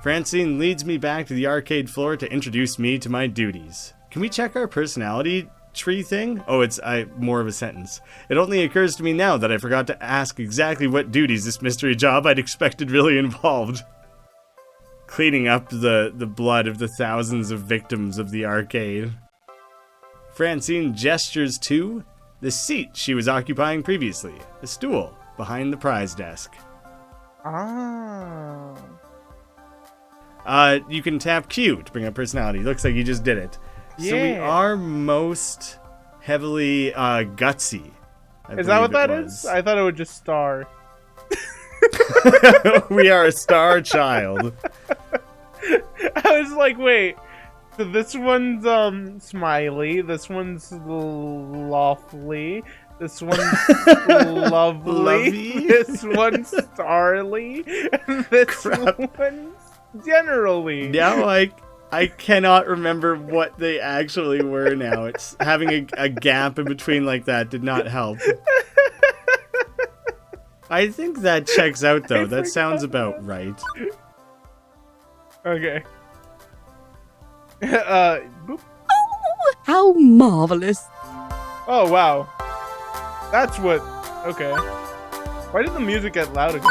Francine leads me back to the arcade floor to introduce me to my duties. Can we check our personality tree thing? Oh, it's more of a sentence. It only occurs to me now that I forgot to ask exactly what duties this mystery job I'd expected really involved. Cleaning up the blood of the thousands of victims of the arcade. Francine gestures to the seat she was occupying previously, a stool behind the prize desk. Ah. You can tap Q to bring up personality. Looks like you just did it. Yeah. So we are most heavily gutsy. Is that what that is? I thought it would just star. We are a star child. I was like, wait. So this one's smiley. This one's lawfully. This one's lovely. This one's starly. And this one's generally. Now I cannot remember what they actually were now. It's having a gap in between like that did not help. I think that checks out though. That sounds about right. Okay. Boop. Oh, how marvelous. Oh, wow. That's what... Okay. Why did the music get loud again?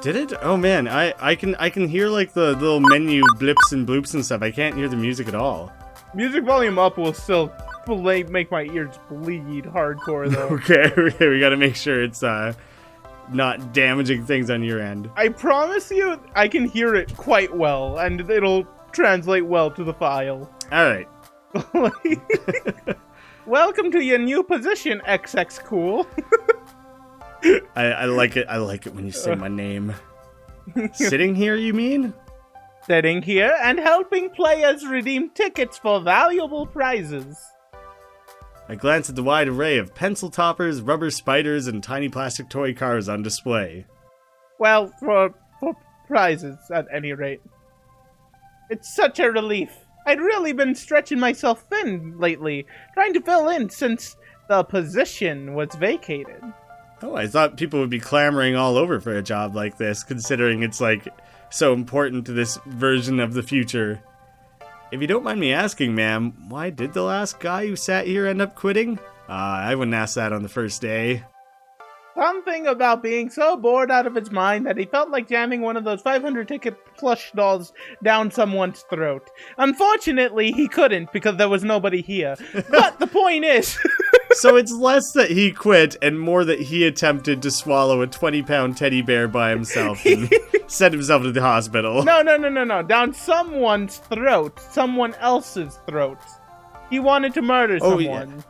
Did it? Oh man, I can hear like the little menu blips and bloops and stuff. I can't hear the music at all. Music volume up will still make my ears bleed hardcore though. Okay, we gotta make sure it's not damaging things on your end. I promise you, I can hear it quite well, and it'll translate well to the file. Alright. Welcome to your new position, XX Cool. I like it. I like it when you say my name. Sitting here, you mean? Sitting here and helping players redeem tickets for valuable prizes. I glance at the wide array of pencil toppers, rubber spiders, and tiny plastic toy cars on display. Well, for prizes, at any rate. It's such a relief. I'd really been stretching myself thin lately, trying to fill in since the position was vacated. Oh, I thought people would be clamoring all over for a job like this, considering it's, like, so important to this version of the future. If you don't mind me asking, ma'am, why did the last guy who sat here end up quitting? I wouldn't ask that on the first day. Something about being so bored out of his mind that he felt like jamming one of those 500-ticket plush dolls down someone's throat. Unfortunately, he couldn't because there was nobody here. But the point is... So it's less that he quit and more that he attempted to swallow a 20-pound teddy bear by himself and sent himself to the hospital. No. Down someone's throat. Someone else's throat. He wanted to murder someone.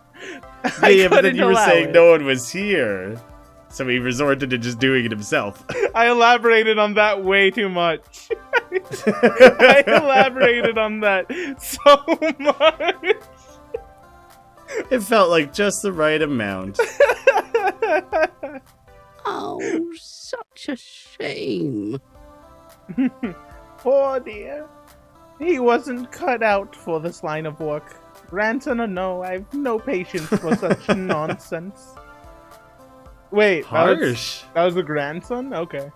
Yeah, but then you were saying no one was here. So he resorted to just doing it himself. I elaborated on that way too much. I elaborated on that so much. It felt like just the right amount. Oh, such a shame. Poor dear. He wasn't cut out for this line of work. Grandson or no, I've no patience for such nonsense. Wait, harsh. That was the grandson? Okay.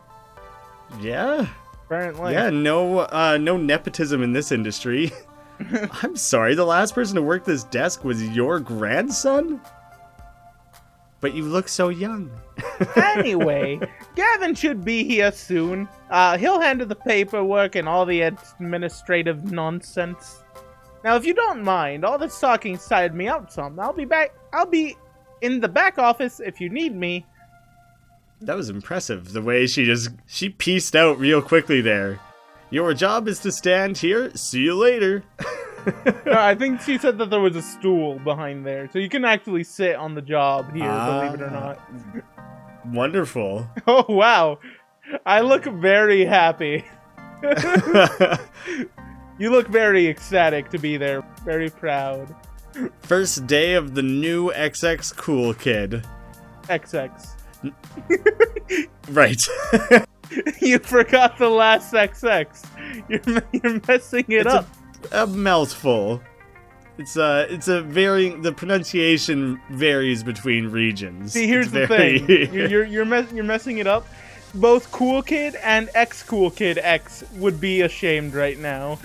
Yeah. Apparently. Yeah, no nepotism in this industry. I'm sorry, the last person to work this desk was your grandson? But you look so young. Anyway, Gavin should be here soon. He'll handle the paperwork and all the administrative nonsense. Now, if you don't mind, all this talking tired me out some. I'll be in the back office if you need me. That was impressive, the way she pieced out real quickly there. Your job is to stand here. See you later. No, I think she said that there was a stool behind there, so you can actually sit on the job here, believe it or not. Wonderful. Oh, wow. I look very happy. You look very ecstatic to be there. Very proud. First day of the new XX Cool Kid. XX. Right. You forgot the last XX. You're messing it up. A mouthful. It's a varying. The pronunciation varies between regions. See, here's the thing. You're messing it up. both Cool Kid and ex-Cool Kid X would be ashamed right now.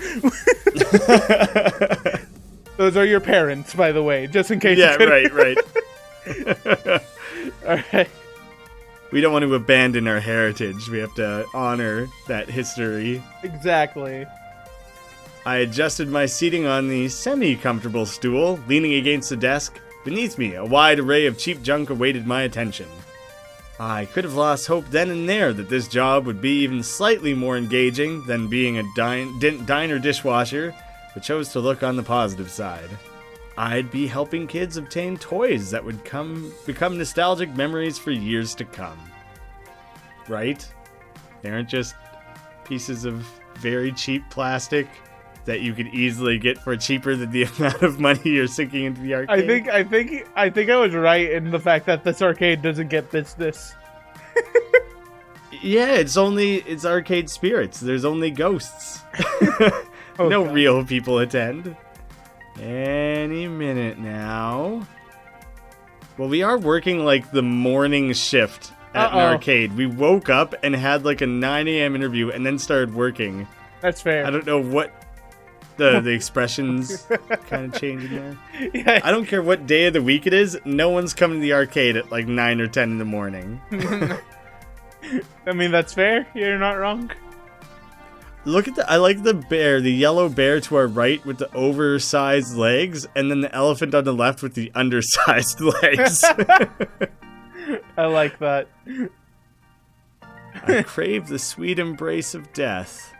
Those are your parents, by the way, just in case. Yeah, right. Alright. We don't want to abandon our heritage. We have to honor that history. Exactly. I adjusted my seating on the semi-comfortable stool, leaning against the desk. Beneath me, a wide array of cheap junk awaited my attention. I could have lost hope then and there that this job would be even slightly more engaging than being a diner dishwasher, but chose to look on the positive side. I'd be helping kids obtain toys that would become nostalgic memories for years to come. Right? They aren't just pieces of very cheap plastic that you could easily get for cheaper than the amount of money you're sinking into the arcade. I think I was right in the fact that this arcade doesn't get business. Yeah, it's arcade spirits. There's only ghosts. Oh, no God. real people attend. Any minute now. Well, we are working like the morning shift at an arcade. We woke up and had like a 9 a.m. interview and then started working. That's fair. I don't know what the expressions kind of changing there. Yeah. I don't care what day of the week it is. No one's coming to the arcade at like 9 or 10 in the morning. I mean, that's fair. You're not wrong. Look at I like the yellow bear to our right with the oversized legs, and then the elephant on the left with the undersized legs. I like that. I crave the sweet embrace of death.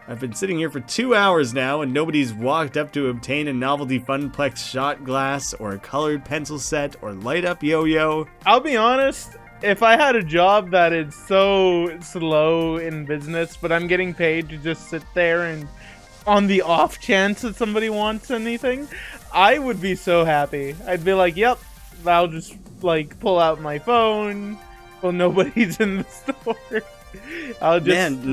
I've been sitting here for 2 hours now, and nobody's walked up to obtain a novelty Funplex shot glass, or a colored pencil set, or light-up yo-yo. I'll be honest, if I had a job that is so slow in business, but I'm getting paid to just sit there and on the off chance that somebody wants anything, I would be so happy. I'd be like, yep, I'll just like pull out my phone. Well, nobody's in the store. I'll just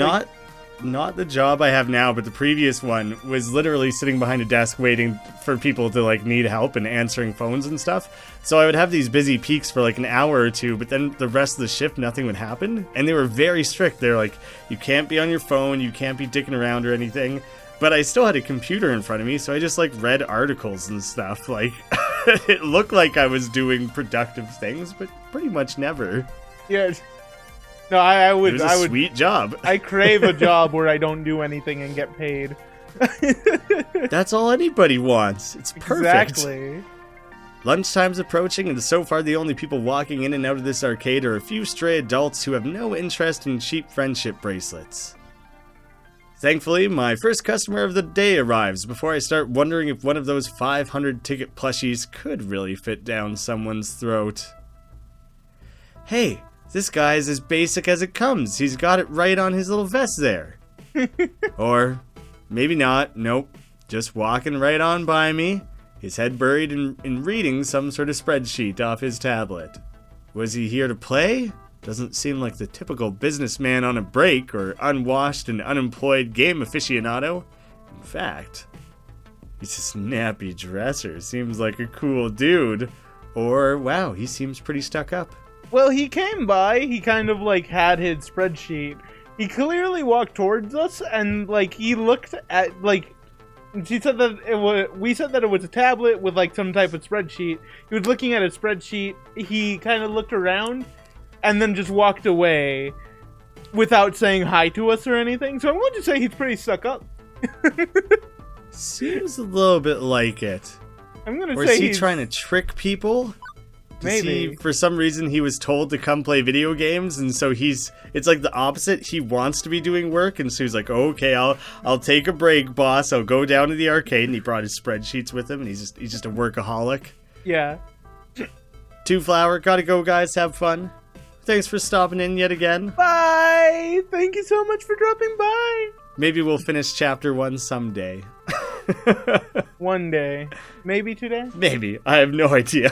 Not the job I have now, but the previous one was literally sitting behind a desk waiting for people to like need help and answering phones and stuff. So I would have these busy peaks for like an hour or two, but then the rest of the shift, nothing would happen. And they were very strict. They're like, you can't be on your phone, you can't be dicking around or anything. But I still had a computer in front of me, so I just like read articles and stuff. Like, it looked like I was doing productive things, but pretty much never. Yeah. No, I would. It was a sweet job. I crave a job where I don't do anything and get paid. That's all anybody wants. It's perfect. Exactly. Lunchtime's approaching, and so far the only people walking in and out of this arcade are a few stray adults who have no interest in cheap friendship bracelets. Thankfully, my first customer of the day arrives before I start wondering if one of those 500 ticket plushies could really fit down someone's throat. Hey, this guy is as basic as it comes. He's got it right on his little vest there. Or maybe not. Nope. Just walking right on by me, his head buried in reading some sort of spreadsheet off his tablet. Was he here to play? Doesn't seem like the typical businessman on a break or unwashed and unemployed game aficionado. In fact, he's a snappy dresser. Seems like a cool dude. Or, wow, he seems pretty stuck up. Well, he came by, he kind of like had his spreadsheet. He clearly walked towards us and like he looked at like she said that we said that it was a tablet with like some type of spreadsheet. He was looking at a spreadsheet. He kind of looked around and then just walked away without saying hi to us or anything. So I'm going to say he's pretty stuck up. Seems a little bit like it. I'm going to Or say is he trying to trick people? Maybe. For some reason, he was told to come play video games, and so it's like the opposite. He wants to be doing work, and so he's like, oh, okay, I'll take a break, boss. I'll go down to the arcade, and he brought his spreadsheets with him, and he's just a workaholic. Yeah. 2 Flower, gotta go, guys, have fun. Thanks for stopping in yet again. Bye! Thank you so much for dropping by! Maybe we'll finish chapter 1 someday. One day. Maybe today? Maybe. I have no idea.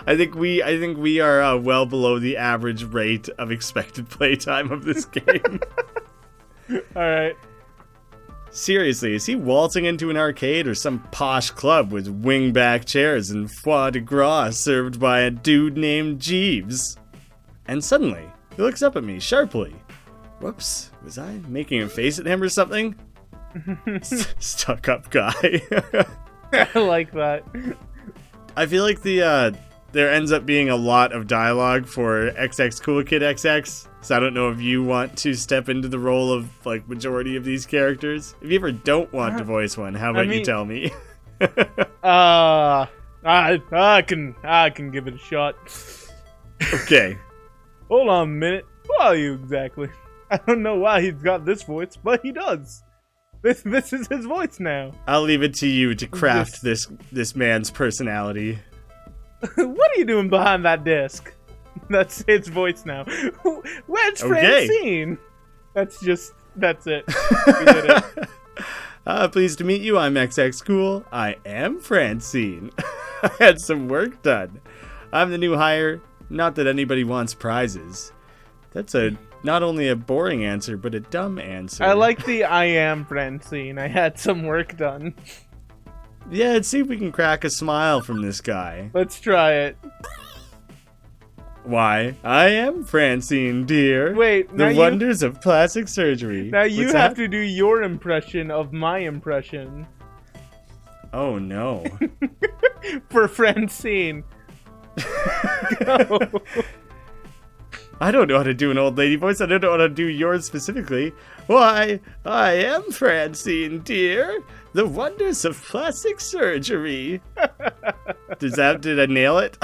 I think we are well below the average rate of expected playtime of this game. Alright. Seriously, is he waltzing into an arcade or some posh club with wingback chairs and foie de gras served by a dude named Jeeves? And suddenly, He looks up at me sharply. Whoops, was I making a face at him or something? Stuck up guy. I like that. I feel like there ends up being a lot of dialogue for XX Cool Kid XX, so I don't know if you want to step into the role of, like, majority of these characters. If you ever don't want to voice one, how about you tell me? I can give it a shot. Okay. Hold on a minute. Who are you exactly? I don't know why he's got this voice, but he does. This is his voice now. I'll leave it to you to craft this man's personality. What are you doing behind that desk? That's his voice now. Where's Francine? That's it. We did it. Pleased to meet you. I'm XX Cool. I am Francine. I had some work done. I'm the new hire. Not that anybody wants prizes. That's not only a boring answer, but a dumb answer. I like the I am Francine. I had some work done. Yeah, let's see if we can crack a smile from this guy. Let's try it. Why, I am Francine, dear. Wait, the wonders of plastic surgery. Now you have to do your impression of my impression. Oh, no. For Francine. Go. I don't know how to do an old lady voice. I don't know how to do yours specifically. Why, I am Francine, dear. The wonders of plastic surgery. Did I nail it?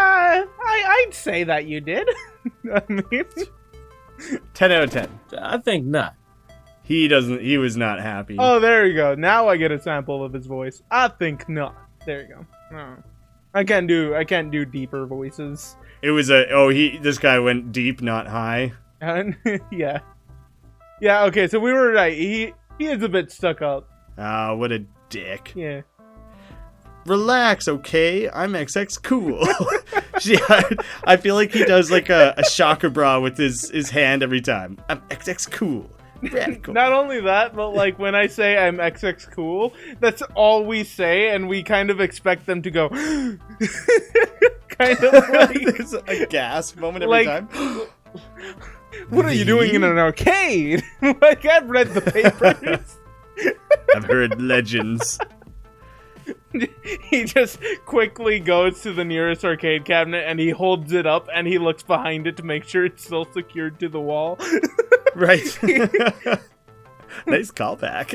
I'd say that you did. I mean, 10 out of 10. I think not. He was not happy. Oh, there you go. Now I get a sample of his voice. I think not. There you go. Oh. I can't do deeper voices. It was this guy went deep, not high. Yeah. Yeah, okay, so we were right. He is a bit stuck up. Ah, what a dick. Yeah. Relax, okay? I'm XX Cool. Yeah, I feel like he does like a chakra bra with his hand every time. I'm XX Cool. Radical. Not only that, but like when I say I'm XX Cool, that's all we say, and we kind of expect them to go kind of like there's a gasp moment every time. What are you doing in an arcade? Like, I've read the papers. I've heard legends. He just quickly goes to the nearest arcade cabinet and he holds it up and he looks behind it to make sure it's still secured to the wall. Right. Nice callback.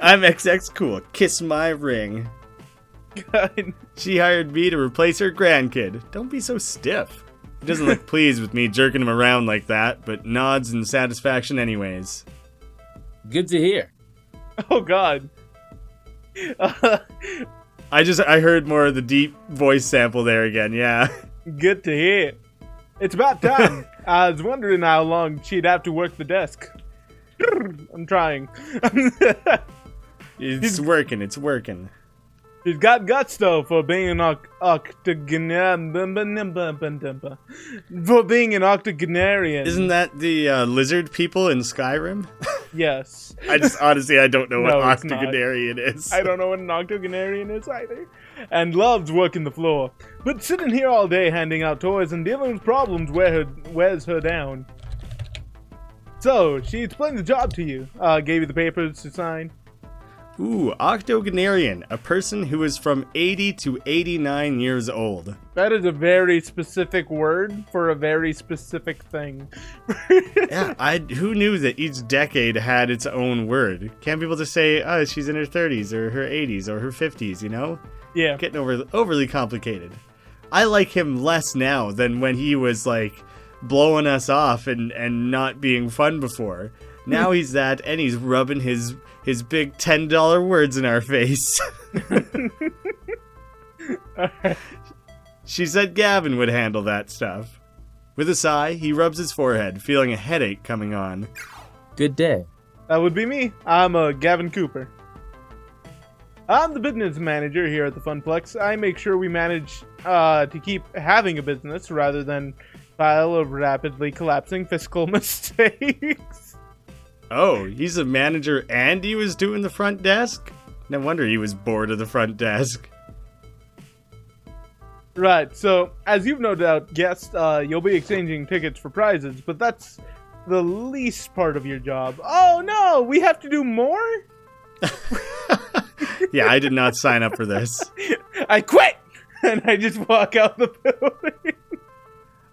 I'm XX Cool. Kiss my ring. God. She hired me to replace her grandkid. Don't be so stiff. He doesn't look pleased with me jerking him around like that, but nods in satisfaction anyways. Good to hear. Oh, God. I heard more of the deep voice sample there again, yeah. Good to hear. It's about time. I was wondering how long she'd have to work the desk. I'm trying. It's working. She's got guts though for being an octogenarian. Isn't that the lizard people in Skyrim? Yes. I don't know what No, octogenarian is. I don't know what an octogenarian is either. And loves working the floor. But sitting here all day handing out toys and dealing with problems wears her down. So, she explained the job to you. Gave you the papers to sign. Ooh, octogenarian, a person who is from 80 to 89 years old. That is a very specific word for a very specific thing. Yeah, who knew that each decade had its own word? Can't people just say, oh, she's in her 30s or her 80s or her 50s, you know? Yeah. Getting overly complicated. I like him less now than when he was, like, blowing us off and not being fun before. Now he's that, and he's rubbing his big $10 words in our face. She said Gavin would handle that stuff. With a sigh, he rubs his forehead, feeling a headache coming on. Good day. That would be me. I'm Gavin Cooper. I'm the business manager here at the Funplex. I make sure we manage to keep having a business rather than pile of rapidly collapsing fiscal mistakes. Oh, he's a manager and he was doing the front desk? No wonder he was bored of the front desk. Right, so as you've no doubt guessed, you'll be exchanging tickets for prizes, but that's the least part of your job. Oh no, we have to do more? Yeah, I did not sign up for this. I quit! And I just walk out the building.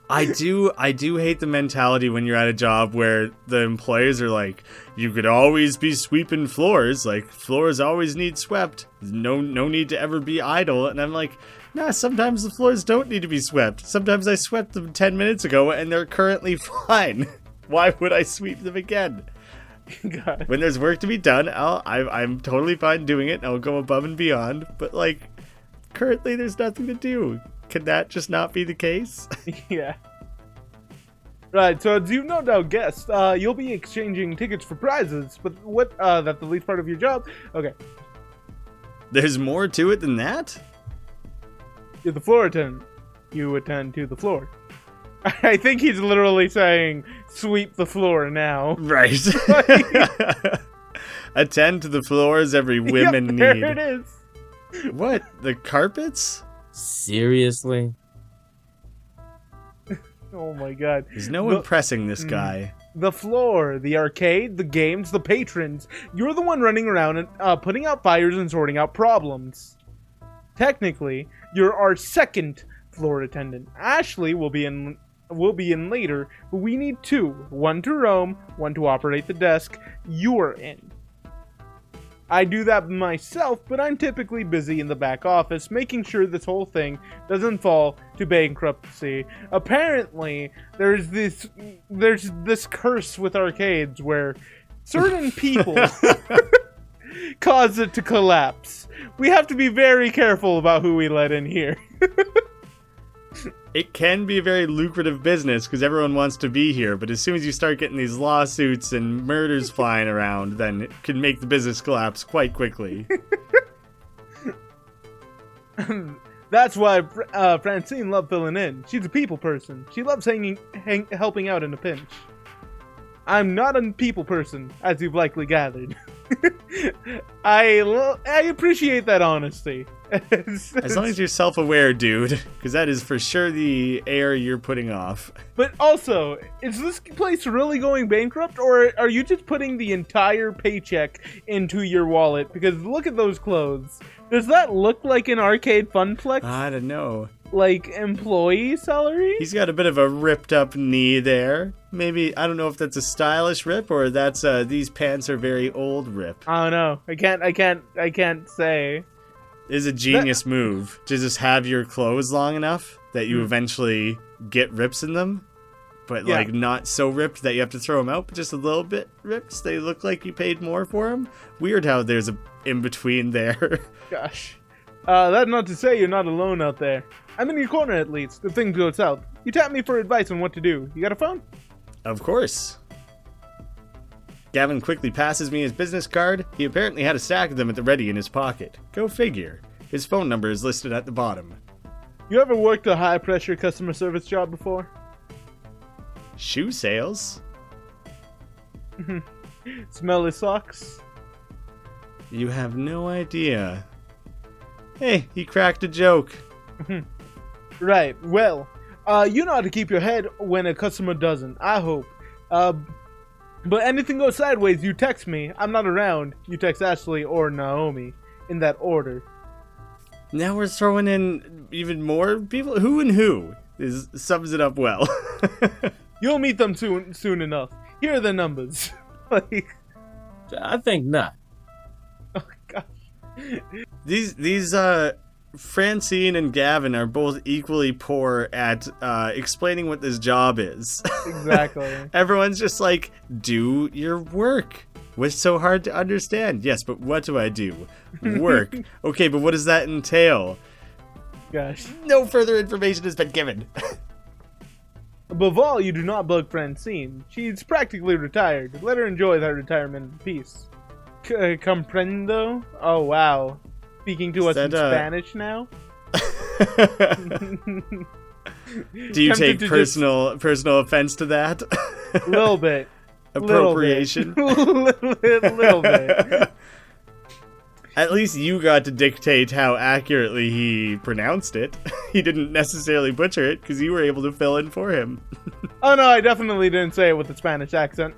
I do hate the mentality when you're at a job where the employees are like, you could always be sweeping floors, like floors always need swept. No need to ever be idle. And I'm like, nah, sometimes the floors don't need to be swept. Sometimes I swept them 10 minutes ago and they're currently fine. Why would I sweep them again? God. When there's work to be done, I'm totally fine doing it. I'll go above and beyond. But like, currently there's nothing to do. Can that just not be the case? Yeah. Right, so as you've no doubt guessed, you'll be exchanging tickets for prizes, but what, that's the least part of your job? Okay. There's more to it than that? You're the floor attendant. You attend to the floor. I think he's literally saying, sweep the floor now. Right. Attend to the floors every women need. There it is. What? The carpets? Seriously? Oh my god. There's no impressing this guy. The floor, the arcade, the games, the patrons. You're the one running around and putting out fires and sorting out problems. Technically, you're our second floor attendant. Ashley will be in later, but we need two. One to roam, one to operate the desk. You're in. I do that myself, but I'm typically busy in the back office, making sure this whole thing doesn't fall to bankruptcy. Apparently, there's this curse with arcades where certain people cause it to collapse. We have to be very careful about who we let in here. It can be a very lucrative business because everyone wants to be here, but as soon as you start getting these lawsuits and murders flying around, then it can make the business collapse quite quickly. That's why Francine loved filling in. She's a people person. She loves helping out in a pinch. I'm not a people person, as you've likely gathered. I appreciate that honesty. As long as you're self-aware, dude, because that is for sure the air you're putting off. But also, is this place really going bankrupt, or are you just putting the entire paycheck into your wallet? Because look at those clothes. Does that look like an arcade Funplex? I don't know. Like employee salary? He's got a bit of a ripped up knee there. Maybe, I don't know if that's a stylish rip or that's these pants are very old rip. I don't know. I can't say. It is a genius move to just have your clothes long enough that you eventually get rips in them, but like not so ripped that you have to throw them out, but just a little bit ripped so they look like you paid more for them. Weird how there's a in between there. Gosh. That's not to say you're not alone out there. I'm in your corner at least, if things go south. You tap me for advice on what to do. You got a phone? Of course. Gavin quickly passes me his business card. He apparently had a stack of them at the ready in his pocket. Go figure. His phone number is listed at the bottom. You ever worked a high-pressure customer service job before? Shoe sales? Smell his socks? You have no idea. Hey, he cracked a joke. Right, well, you know how to keep your head when a customer doesn't, I hope. But anything goes sideways, you text me. I'm not around. You text Ashley or Naomi, in that order. Now we're throwing in even more people? Who and who? This sums it up well. You'll meet them soon enough. Here are the numbers. Like, I think not. oh gosh. These Francine and Gavin are both equally poor at explaining what this job is. Exactly. Everyone's just like, do your work. What's so hard to understand? Yes, but what do I do? Work. Okay, but what does that entail? Gosh. No further information has been given. Above all, you do not bug Francine. She's practically retired. Let her enjoy that retirement in peace. Comprendo? Oh, wow. Speaking to us in Spanish now? Do you take personal offense to that? A little bit. Appropriation? Little bit. At least you got to dictate how accurately he pronounced it. he didn't necessarily butcher it because you were able to fill in for him. Oh no, I definitely didn't say it with a Spanish accent.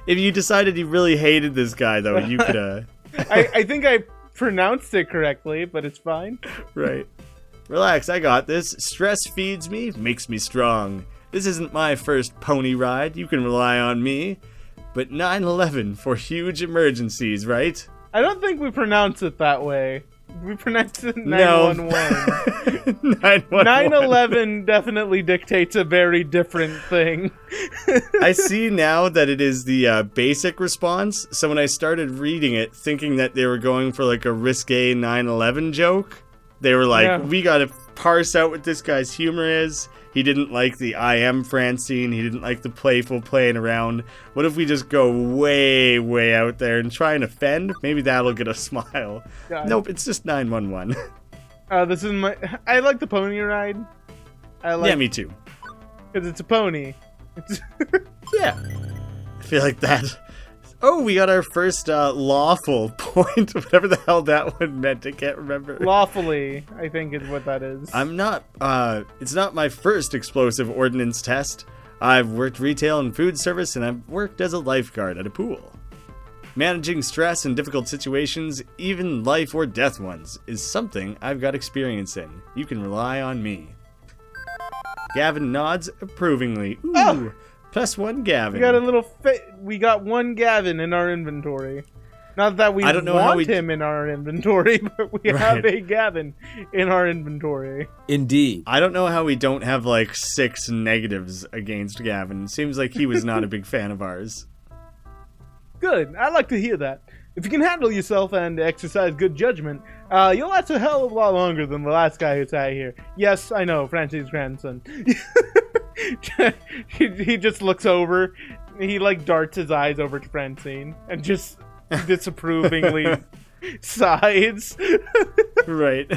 If you decided you really hated this guy, though, you could, I think I pronounced it correctly, but it's fine. Right. Relax, I got this. Stress feeds me, makes me strong. This isn't my first pony ride. You can rely on me. But 9/11 for huge emergencies, right? I don't think we pronounce it that way. We pronounce it 911. 9/11 definitely dictates a very different thing. I see now that it is the basic response. So when I started reading it, thinking that they were going for like a risque 9/11 joke, they were like, we gotta parse out what this guy's humor is. He didn't like the I am Francine. He didn't like the playful playing around. What if we just go way, way out there and try and offend? Maybe that'll get a smile. God. Nope, it's just 911. This is my... I like the pony ride. Yeah, me too. Because it's a pony. Yeah. I feel like that... Oh, we got our first lawful point. Whatever the hell that one meant, I can't remember. Lawfully, I think is what that is. I'm not, it's not my first explosive ordnance test. I've worked retail and food service, and I've worked as a lifeguard at a pool. Managing stress in difficult situations, even life or death ones, is something I've got experience in. You can rely on me. Gavin nods approvingly. Ooh. Oh! +1 Gavin. We got a little we got one Gavin in our inventory. Not that we want him in our inventory, but we have a Gavin in our inventory. Indeed. I don't know how we don't have like 6 negatives against Gavin. Seems like he was not a big fan of ours. Good. I like to hear that. If you can handle yourself and exercise good judgment, you'll last a hell of a lot longer than the last guy who sat here. Yes, I know, Francine's grandson. he just looks over. He like darts his eyes over to Francine and just disapprovingly sighs. Right.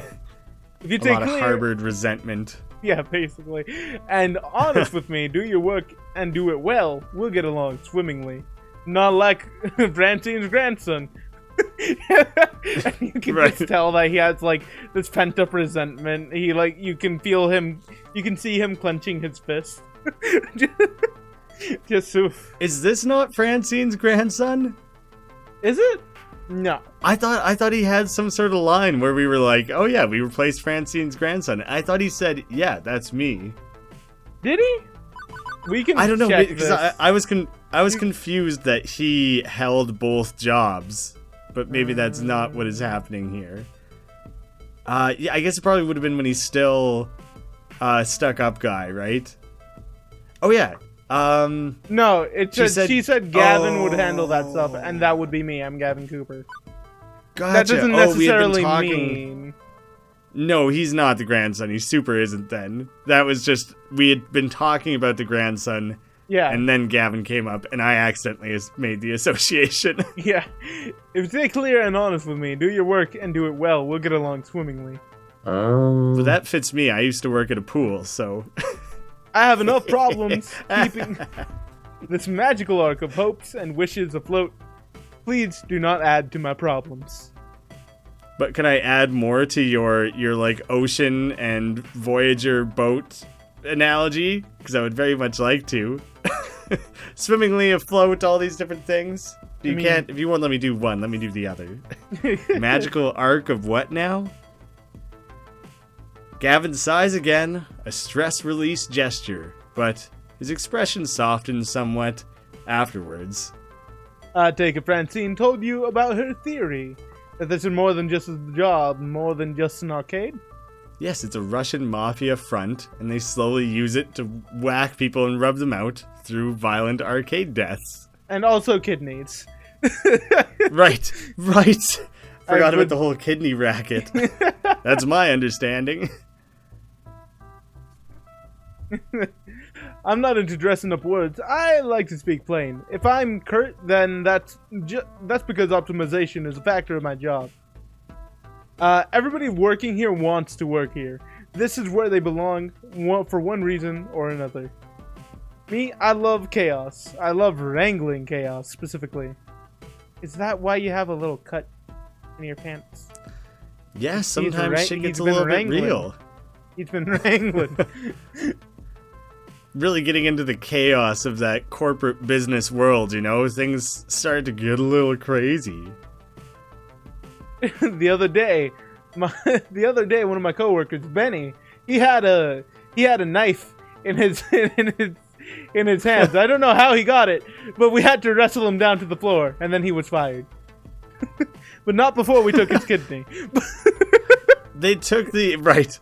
If you a lot of harbored resentment. Yeah, basically. And honest with me, do your work and do it well. We'll get along swimmingly. Not like Francine's grandson. And you can just tell that he has like this pent up resentment. He like you can feel him. You can see him clenching his fist. Just oof. Is this not Francine's grandson? Is it? No. I thought he had some sort of line where we were like, oh yeah, we replaced Francine's grandson. I thought he said, yeah, that's me. Did he? We can. I don't know check because this. I was confused that he held both jobs. But maybe that's not what is happening here. Yeah, I guess it probably would have been when he's still stuck-up guy, right? Oh, yeah. No, she said Gavin would handle that stuff, and that would be me. I'm Gavin Cooper. Gotcha. That doesn't necessarily mean... No, he's not the grandson. He super isn't then. That was just... We had been talking about the grandson... Yeah. And then Gavin came up, and I accidentally made the association. Yeah. If you stay clear and honest with me, do your work and do it well, we'll get along swimmingly. Well, that fits me. I used to work at a pool, so... I have enough problems keeping this magical arc of hopes and wishes afloat. Please do not add to my problems. But can I add more to your like, ocean and Voyager boat analogy? Because I would very much like to. Swimmingly afloat, all these different things. If you won't let me do one, let me do the other. Magical arc of what now? Gavin sighs again, a stress release gesture, but his expression softens somewhat afterwards. I take it Francine told you about her theory, that this is more than just a job, more than just an arcade? Yes, it's a Russian mafia front, and they slowly use it to whack people and rub them out through violent arcade deaths. And also kidneys. Right. Forgot about the whole kidney racket. That's my understanding. I'm not into dressing up words. I like to speak plain. If I'm curt, then that's because optimization is a factor of my job. Everybody working here wants to work here. This is where they belong, for one reason or another. Me, I love chaos. I love wrangling chaos, specifically. Is that why you have a little cut in your pants? Yeah, sometimes shit gets a been little bit wrangling. real. He's been wrangling. Really getting into the chaos of that corporate business world, you know? Things start to get a little crazy. The other day, one of my coworkers, Benny, he had a knife in his hands. I don't know how he got it, but we had to wrestle him down to the floor, and then he was fired. But not before we took his kidney. They took the right.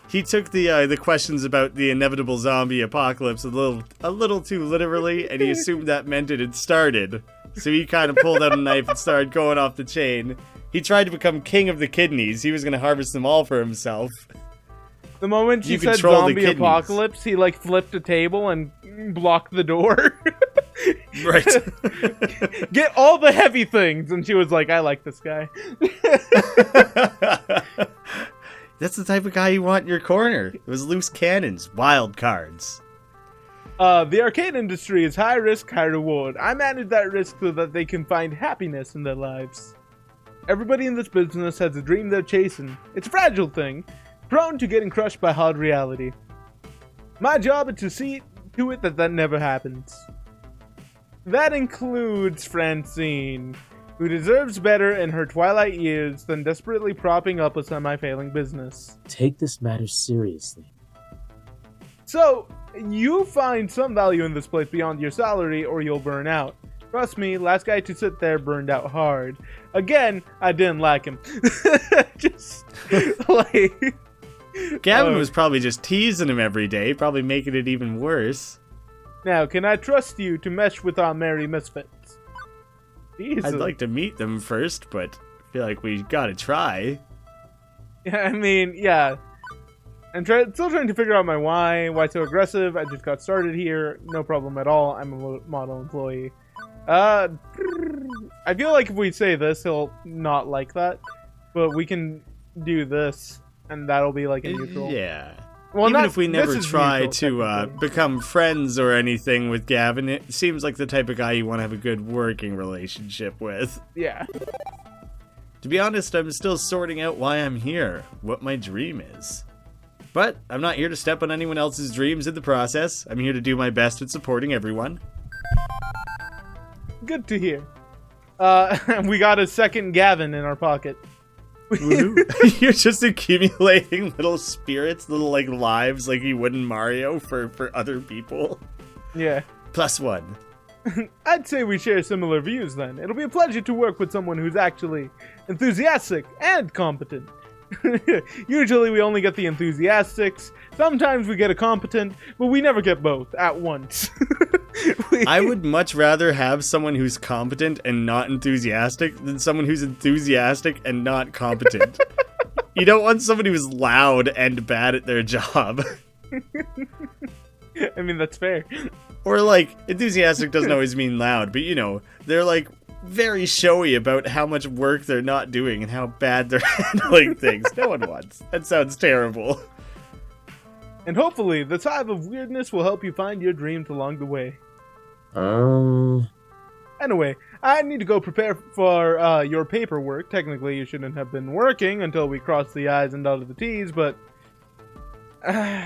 He took the questions about the inevitable zombie apocalypse a little too literally, and he assumed that meant it had started. So he kind of pulled out a knife and started going off the chain. He tried to become king of the kidneys. He was going to harvest them all for himself. The moment she You said control the zombie kidneys. apocalypse, he like flipped a table and blocked the door. Right. Get all the heavy things, and she was like, "I like this guy." That's the type of guy you want in your corner. It was loose cannons, wild cards. The arcade industry is high risk, high reward. I manage that risk so that they can find happiness in their lives. Everybody in this business has a dream they're chasing. It's a fragile thing, prone to getting crushed by hard reality. My job is to see to it that never happens. That includes Francine, who deserves better in her twilight years than desperately propping up a semi-failing business. Take this matter seriously. So, you find some value in this place beyond your salary or you'll burn out. Trust me, last guy to sit there burned out hard. Again, I didn't like him. Just, like... Gavin was probably just teasing him every day, probably making it even worse. Now, can I trust you to mesh with our merry misfits? Jesus. I'd like to meet them first, but I feel like we gotta try. Yeah, I mean, yeah. I'm still trying to figure out my why so aggressive. I just got started here. No problem at all. I'm a model employee. I feel like if we say this, he'll not like that. But we can do this, and that'll be like a neutral. Yeah. Well, Even not, if we never this is try neutral, to technically. become friends or anything with Gavin, it seems like the type of guy you want to have a good working relationship with. Yeah. To be honest, I'm still sorting out why I'm here, what my dream is. But I'm not here to step on anyone else's dreams in the process. I'm here to do my best at supporting everyone. Good to hear. We got a second Gavin in our pocket. Woohoo. You're just accumulating little spirits, little like lives like you would in Mario for other people. Yeah. +1. I'd say we share similar views then. It'll be a pleasure to work with someone who's actually enthusiastic and competent. Usually we only get the enthusiastics. Sometimes we get a competent, but we never get both at once. I would much rather have someone who's competent and not enthusiastic than someone who's enthusiastic and not competent. You don't want somebody who's loud and bad at their job. I mean, that's fair. Or like, enthusiastic doesn't always mean loud, but you know, they're like very showy about how much work they're not doing and how bad they're handling things. No one wants. That sounds terrible. And hopefully, the type of weirdness will help you find your dreams along the way. Anyway, I need to go prepare for your paperwork. Technically, you shouldn't have been working until we cross the I's and dotted the T's, but...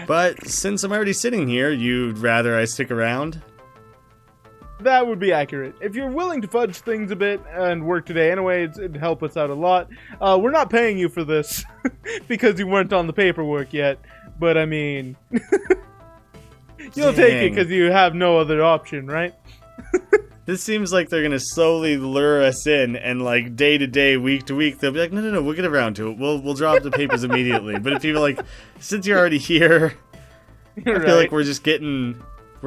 But since I'm already sitting here, you'd rather I stick around? That would be accurate. If you're willing to fudge things a bit and work today anyway, it'd help us out a lot. We're not paying you for this because you weren't on the paperwork yet, but I mean... You'll take it because you have no other option, right? This seems like they're gonna slowly lure us in, and like day to day, week to week, they'll be like, no, we'll get around to it. We'll drop the papers immediately. But if you're like, since you're already here, I feel like we're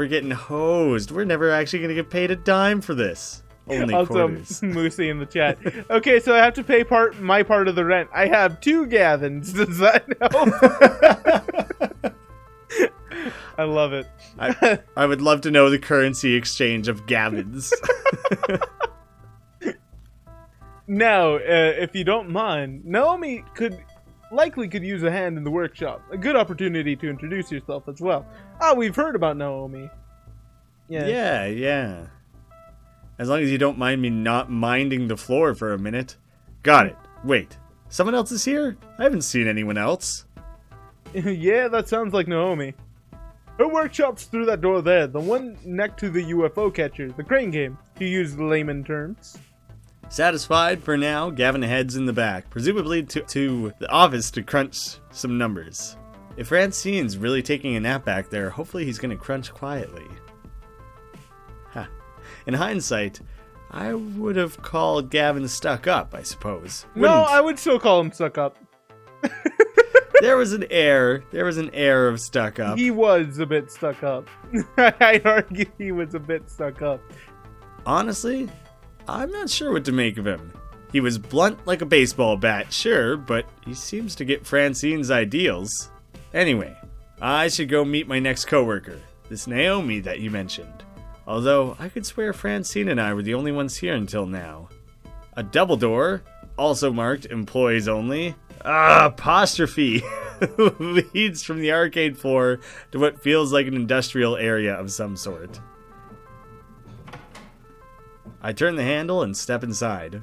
getting hosed. We're never actually gonna get paid a dime for this. Only Also, quarters. Moosey in the chat. Okay, so I have to pay my part of the rent. I have 2 Gavins. Does that help? I love it. I would love to know the currency exchange of Gavins. Now, if you don't mind, Naomi could use a hand in the workshop. A good opportunity to introduce yourself as well. We've heard about Naomi. Yeah. As long as you don't mind me not minding the floor for a minute. Got it. Wait, someone else is here? I haven't seen anyone else. Yeah, that sounds like Naomi. Her workshop's through that door there, the one next to the UFO catcher, the crane game, to use layman terms. Satisfied for now, Gavin heads in the back, presumably to the office to crunch some numbers. If Francine's really taking a nap back there, hopefully he's going to crunch quietly. Ha. In hindsight, I would have called Gavin stuck up, I suppose. No, Wouldn't? I would still call him stuck up. There was an air of stuck up. He was a bit stuck up. I'd argue he was a bit stuck up. Honestly, I'm not sure what to make of him. He was blunt like a baseball bat, sure, but he seems to get Francine's ideals. Anyway, I should go meet my next coworker, this Naomi that you mentioned. Although, I could swear Francine and I were the only ones here until now. A double door, also marked employees only, apostrophe, leads from the arcade floor to what feels like an industrial area of some sort. I turn the handle and step inside.